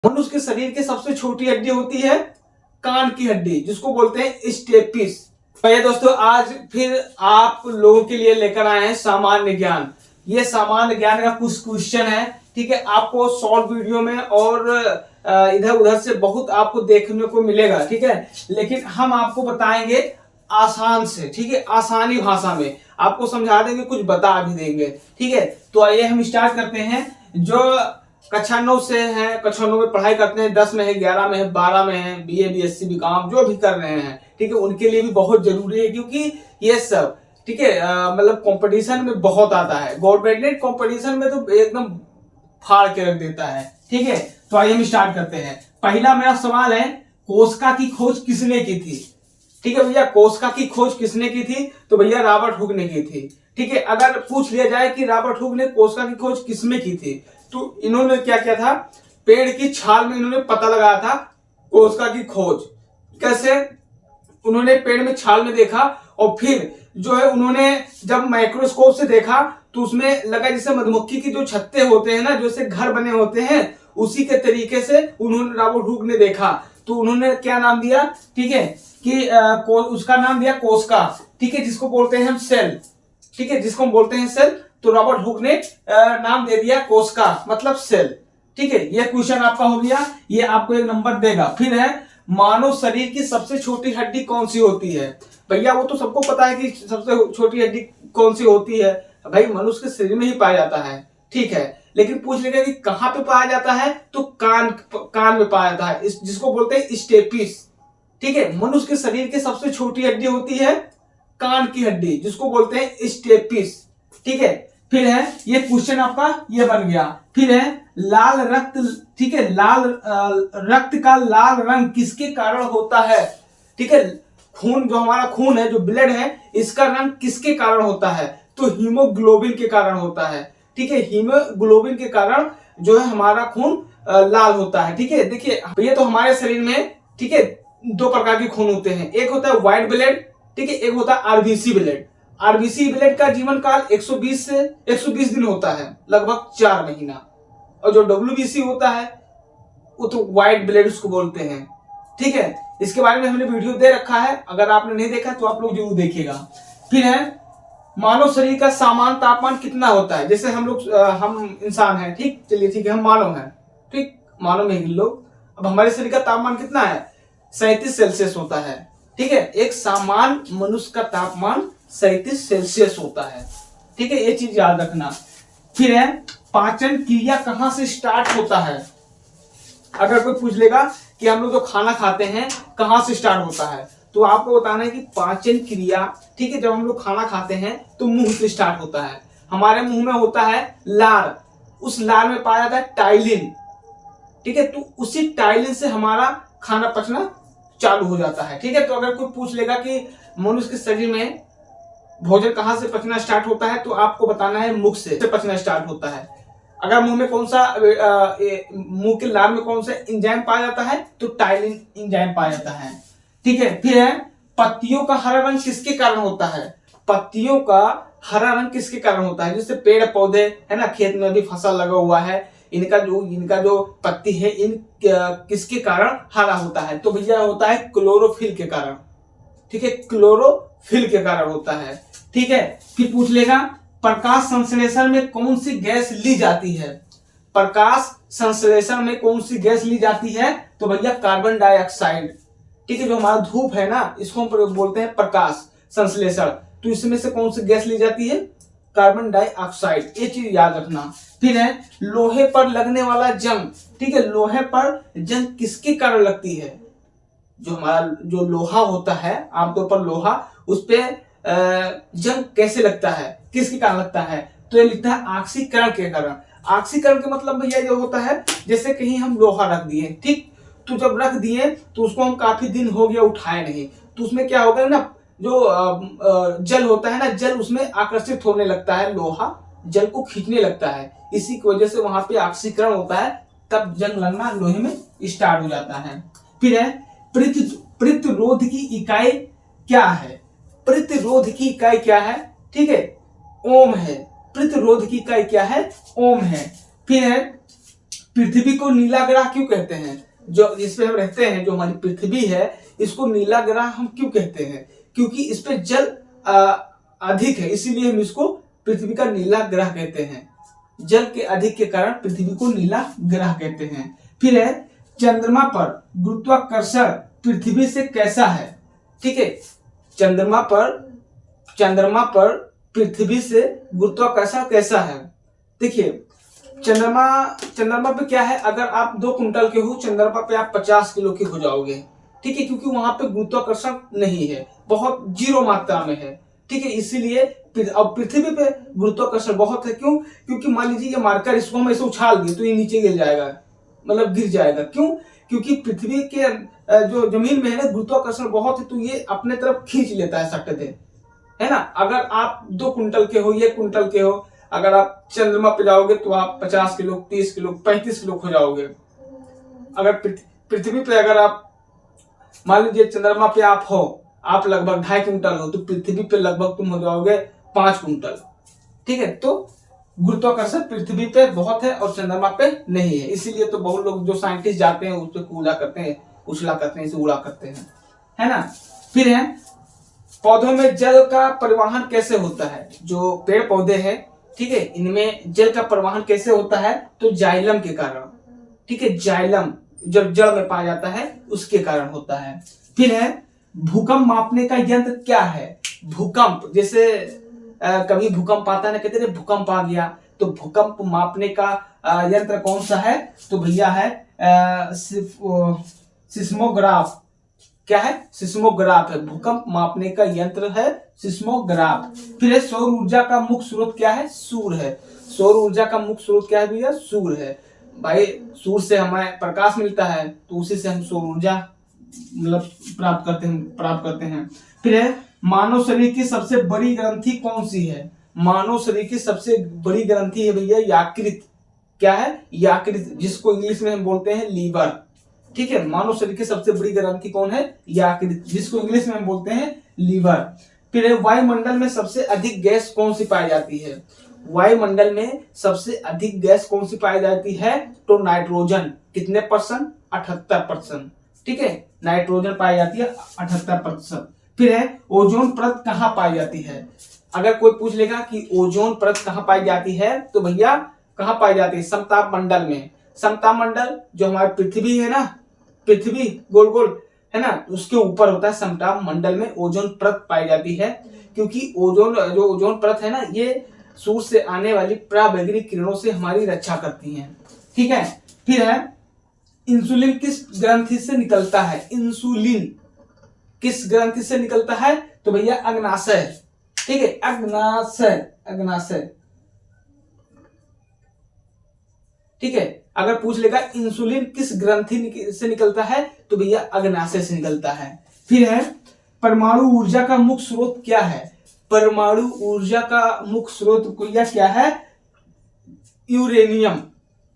मनुष्य के शरीर की सबसे छोटी हड्डी होती है कान की हड्डी, जिसको बोलते हैं स्टेपिस। तो दोस्तों आज फिर आप लोगों के लिए लेकर आए हैं सामान्य ज्ञान। ये सामान्य ज्ञान का कुछ क्वेश्चन है, ठीक है। आपको शॉर्ट वीडियो में और इधर उधर से बहुत आपको देखने को मिलेगा, ठीक है। लेकिन हम आपको बताएंगे आसान से, ठीक है, आसानी भाषा में आपको समझा देंगे, कुछ बता भी देंगे, ठीक है। तो आइए हम स्टार्ट करते हैं। जो कक्षा 9 से है, कक्षा 9 में पढ़ाई करते हैं, 10 में है, 11 में है, 12 में है, बीए बीएससी बीकॉम जो भी कर रहे हैं, ठीक है, उनके लिए भी बहुत जरूरी है, क्योंकि ये सब, ठीक है, मतलब कंपटीशन में बहुत आता है। गवर्नमेंट कंपटीशन में तो एकदम फाड़ के रख देता है, ठीक है। तो आइए हम स्टार्ट करते हैं। पहला मेरा सवाल है, कोशिका की खोज किसने की थी? ठीक है भैया, कोशिका की खोज किसने की थी? तो भैया रॉबर्ट हुक ने की थी, ठीक है। अगर पूछ लिया जाए कि रॉबर्ट हुक ने कोशिका की खोज किसमें की थी, तो इन्होंने क्या किया था, पेड़ की छाल में इन्होंने पता लगाया था कोशिका की खोज। कैसे? उन्होंने पेड़ में छाल में देखा और फिर जो है उन्होंने जब माइक्रोस्कोप से देखा तो उसमें लगा जैसे मधुमक्खी की जो छत्ते होते हैं ना, जैसे घर बने होते हैं, उसी के तरीके से उन्होंने रॉबर्ट हुक ने देखा। तो उन्होंने क्या नाम दिया, ठीक है, कि उसका नाम दिया कोशिका, ठीक है, जिसको बोलते हैं हम सेल, ठीक है, जिसको हम बोलते हैं सेल। तो रॉबर्ट हुक ने नाम दे दिया कोशिका, मतलब सेल, ठीक है। ये क्वेश्चन आपका हो गया, ये आपको एक नंबर देगा। फिर है, मानव शरीर की सबसे छोटी हड्डी कौन सी होती है? भैया वो तो सबको पता है कि सबसे छोटी हड्डी कौन सी होती है, भाई मनुष्य के शरीर में ही पाया जाता है, ठीक है। लेकिन पूछ लेगा कि कहां पे पाया जाता है, तो कान में पाया जाता है, जिसको बोलते हैं स्टेपिस, ठीक है। मनुष्य के शरीर की सबसे छोटी हड्डी होती है कान की हड्डी, जिसको बोलते हैं स्टेपिस, ठीक है। फिर है, ये क्वेश्चन आपका ये बन गया। फिर है, लाल रक्त, ठीक है, रक्त का लाल रंग किसके कारण होता है? ठीक है, खून, जो हमारा खून है, जो ब्लड है, इसका रंग किसके कारण होता है? तो हीमोग्लोबिन के कारण होता है, ठीक है। हीमोग्लोबिन के कारण जो है हमारा खून लाल होता है, ठीक है। देखिए ये तो हमारे शरीर में, ठीक है, दो प्रकार के खून होते हैं, एक होता है व्हाइट ब्लड, ठीक है, एक होता है आरबीसी ब्लड। आरबीसी ब्लड का जीवन काल 120 से 120 दिन होता है, लगभग 4 महीना। और जो डब्ल्यूबीसी होता है वो तो व्हाइट ब्लड उसको बोलते हैं, ठीक है। इसके बारे में हमने वीडियो दे रखा है, अगर आपने नहीं देखा तो आप लोग जरूर देखिएगा। फिर है, मानव शरीर का सामान्य तापमान कितना होता है? जैसे हम लोग हम इंसान हैं, ठीक, चलिए ठीक है, हम मानव हैं, ठीक, मानव में ही लोग। अब हमारे शरीर का तापमान कितना है? 37 सेल्सियस होता है, ठीक है। एक सामान्य मनुष्य का तापमान 37 सेल्सियस होता है, ठीक है, ये चीज याद रखना। फिर है, पाचन क्रिया कहां से स्टार्ट होता है? अगर कोई पूछ लेगा कि हम लोग जो खाना खाते हैं कहां से स्टार्ट होता है, तो आपको बताना है कि पाचन क्रिया, ठीक है, जब हम लोग खाना खाते हैं तो मुंह से स्टार्ट होता है। हमारे मुंह में होता है लार, उस लार में पाया जाता है टाइलिन, ठीक है। तो उसी टाइलिन से हमारा खाना पचना चालू हो जाता है, ठीक है। तो अगर कोई पूछ लेगा कि मनुष्य के शरीर में भोजन कहां से पचना स्टार्ट होता है, तो आपको बताना है मुख से पचना स्टार्ट होता है। अगर मुंह में कौन सा मुंह के लार में कौन सा एंजाइम पाया जाता है, तो टाइलिन एंजाइम पाया जाता है, ठीक है। फिर है, पत्तियों का हरा रंग किसके कारण होता है? पत्तियों का हरा रंग किसके कारण होता है? जैसे पेड़ पौधे है ना, खेत में भी फसल लगा हुआ है, इनका जो पत्ती है, किसके कारण हरा होता है? तो भैया होता है क्लोरोफिल के कारण, ठीक है, क्लोरोफिल के कारण होता है, ठीक है। फिर पूछ लेगा, प्रकाश संश्लेषण में कौन सी गैस ली जाती है? प्रकाश संश्लेषण में कौन सी गैस ली जाती है? तो भैया कार्बन डाइऑक्साइड, ठीक है। जो हमारा धूप है ना, इसको हम बोलते हैं प्रकाश संश्लेषण। तो इसमें से कौन सी गैस ली जाती है? कार्बन डाइऑक्साइड, ये चीज याद रखना। फिर है, लोहे पर लगने वाला जंग, ठीक है, लोहे पर जंग किसके कारण लगती है? जो हमारा जो लोहा होता है, आमतौर पर लोहा, उस पे जंग कैसे लगता है, किसके कारण लगता है? तो ये लिखता है ऑक्सीकरण के कारण। ऑक्सीकरण का मतलब भैया ये होता है, जैसे कहीं हम लोहा रख दिए, ठीक, तो जब रख दिए तो उसको हम काफी दिन हो गया उठाए नहीं, तो उसमें क्या होगा ना, जो जल होता है ना, जल उसमें आकर्षित होने लगता है, लोहा जल को खींचने लगता है, इसी की वजह से वहां पे ऑक्सीकरण होता है, तब जंग लगना लोहे में स्टार्ट हो जाता है। फिर है, प्रतिरोध की इकाई क्या है? प्रतिरोध की इकाई क्या है? ठीक है, ओम है। प्रतिरोध की इकाई क्या है? ओम है। फिर है, पृथ्वी को नीला ग्रह क्यों कहते हैं? जो इस पे हम रहते हैं, जो हमारी पृथ्वी है, इसको नीला ग्रह हम क्यों कहते हैं? क्योंकि इस पे जल अधिक है, इसीलिए हम इसको पृथ्वी का नीला ग्रह कहते हैं। जल के अधिक के कारण पृथ्वी को नीला ग्रह कहते हैं। फिर है चंद्रमा पर गुरुत्वाकर्षण पृथ्वी से कैसा है? ठीक है, चंद्रमा पर पृथ्वी से गुरुत्वाकर्षण कैसा है? देखिए, चंद्रमा पे क्या है, अगर आप 2 कुंटल के हो, चंद्रमा पे आप 50 किलो के हो जाओगे। ठीक है, क्योंकि वहां पे गुरुत्वाकर्षण नहीं है, बहुत 0 मात्रा में है। ठीक है, इसीलिए अब पृथ्वी पे गुरुत्वाकर्षण बहुत है। क्यों? क्योंकि मान लीजिए ये मार्कर, इसको हम ऐसे उछाल दिए तो ये नीचे गिर जाएगा, मतलब गिर जाएगा। क्यों? क्योंकि पृथ्वी के जो जमीन में है ना, गुरुत्वाकर्षण बहुत है, तो ये अपने तरफ खींच लेता है सकते, है ना। अगर आप 2 कुंटल के हो, 1 कुंटल के हो, अगर आप चंद्रमा पे जाओगे तो आप 50 किलो, 30 किलो, 35 किलो हो जाओगे। अगर पृथ्वी पे अगर आप मान लीजिए चंद्रमा पे आप हो, आप लगभग 2.5 कुंटल हो, तो पृथ्वी पे लगभग तुम हो जाओगे 5 कुंटल। ठीक है, तो गुरुत्वाकर्षण पृथ्वी पे बहुत है और चंद्रमा पे नहीं है। इसीलिए तो बहुत लोग जो साइंटिस्ट जाते हैं उससे उछला करते हैं, इसे उड़ा करते हैं, है ना। फिर है पौधों में जल का परिवहन कैसे होता है? जो पेड़ पौधे हैं, ठीक है, इनमें जल का परिवहन कैसे होता है? तो जाइलम के कारण। ठीक है, जाइलम जब जड़ में पाया जाता है उसके कारण होता है। फिर है भूकंप मापने का यंत्र क्या है? भूकंप, जैसे कभी भूकंप आता है ना, कहते हैं भूकंप आ गया, तो भूकंप मापने का यंत्र कौन सा है? तो भैया है सिस्मोग्राफ। क्या है? सिस्मोग्राफ है, भूकंप मापने का यंत्र है सिस्मोग्राफ। फिर है सौर ऊर्जा का मुख्य स्रोत क्या है? सूर्य है। सौर ऊर्जा का मुख्य स्रोत क्या है भैया? सूर्य है। भाई सूर्य से हमें प्रकाश मिलता है, तो उसी से हम सौर ऊर्जा मतलब प्राप्त करते हैं। फिर है मानव शरीर की सबसे बड़ी ग्रंथि कौन सी है? मानव शरीर की सबसे बड़ी ग्रंथि है भैया यकृत। क्या है? यकृत, जिसको इंग्लिश में हम बोलते हैं लीवर। ठीक है, मानव शरीर की सबसे बड़ी ग्रंथि कौन है? यकृत, जिसको इंग्लिश में हम बोलते हैं लीवर। फिर है वायुमंडल में सबसे अधिक गैस कौन सी पाई जाती है? वायुमंडल में सबसे अधिक गैस कौन सी पाई जाती है? तो नाइट्रोजन। कितने %? 78%। ठीक है, नाइट्रोजन पाई जाती है 78%। फिर है ओजोन परत कहाँ पाई जाती है? अगर कोई पूछ लेगा कि ओजोन परत कहाँ पाई जाती है, तो भैया कहाँ पाई जाती है? समताप मंडल में। समताप मंडल जो हमारी पृथ्वी है ना, पृथ्वी गोल गोल है ना, उसके ऊपर होता है समताप मंडल में ओजोन परत पाई जाती है। क्योंकि ओजोन परत है ना, ये सूर्य से आने वाली पराबैंगनी किरणों से हमारी रक्षा करती हैं। ठीक है, फिर है इंसुलिन किस ग्रंथि से निकलता है? इंसुलिन किस ग्रंथि से निकलता है? तो भैया अग्नाशय। ठीक है, अग्नाशय। ठीक है, अगर पूछ लेगा इंसुलिन किस ग्रंथि से निकलता है, तो भैया अग्नाशय से निकलता है। फिर है परमाणु ऊर्जा का मुख्य स्रोत क्या है? परमाणु ऊर्जा का मुख्य स्रोत क्या है? यूरेनियम।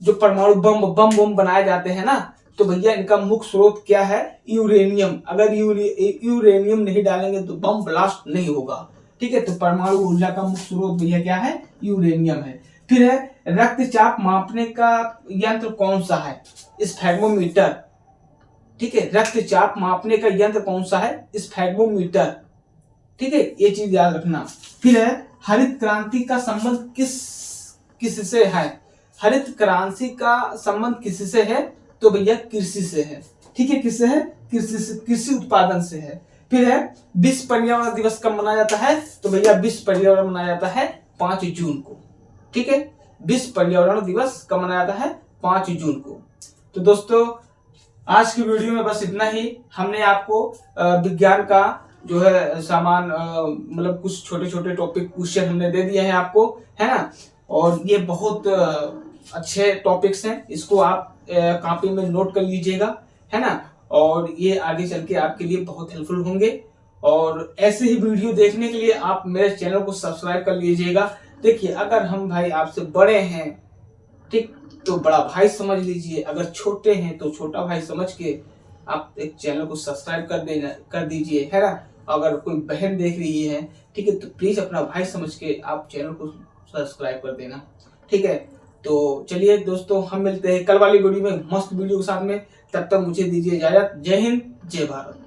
जो परमाणु बम बनाए जाते हैं ना, तो भैया इनका मुख्य स्रोत क्या है? यूरेनियम। अगर यूरेनियम नहीं डालेंगे तो बम ब्लास्ट नहीं होगा। ठीक है, तो परमाणु ऊर्जा का मुख्य स्रोत भैया क्या है? यूरेनियम है। फिर है रक्तचाप मापने का यंत्र कौन सा है? स्फैग्मोमीटर। ठीक है, रक्तचाप मापने का यंत्र कौन सा है? स्फैग्मोमीटर। ठीक है, ये चीज याद रखना। फिर है हरित क्रांति का संबंध किससे है? हरित क्रांति का संबंध किससे है? तो भैया कृषि से है। ठीक है, किससे है? कृषि उत्पादन से है। फिर है विश्व पर्यावरण दिवस कब मनाया जाता है? तो भैया विश्व पर्यावरण मनाया जाता है 5 जून को। ठीक है, विश्व पर्यावरण दिवस कब मनाया जाता है? 5 जून को। तो दोस्तों आज की वीडियो में बस इतना ही। हमने आपको विज्ञान का जो है सामान मतलब कुछ छोटे छोटे टॉपिक क्वेश्चन हमने दे दिए हैं आपको, है ना। और ये बहुत अच्छे टॉपिक्स हैं, इसको आप कॉपी में नोट कर लीजिएगा, है ना। और ये आगे चल के आपके लिए बहुत हेल्पफुल होंगे। और ऐसे ही वीडियो देखने के लिए आप मेरे चैनल को सब्सक्राइब कर लीजिएगा। देखिए, अगर हम भाई आपसे बड़े हैं, ठीक, तो बड़ा भाई समझ लीजिए, अगर छोटे हैं तो छोटा भाई समझ के आप एक चैनल को सब्सक्राइब कर दीजिए, है ना। अगर कोई बहन देख रही है, ठीक है, तो प्लीज अपना भाई समझ के आप चैनल को सब्सक्राइब कर देना। ठीक है, तो चलिए दोस्तों, हम मिलते हैं कल वाली वीडियो में मस्त वीडियो के साथ में। तब तक मुझे दीजिए इजाजत। जय हिंद, जय भारत।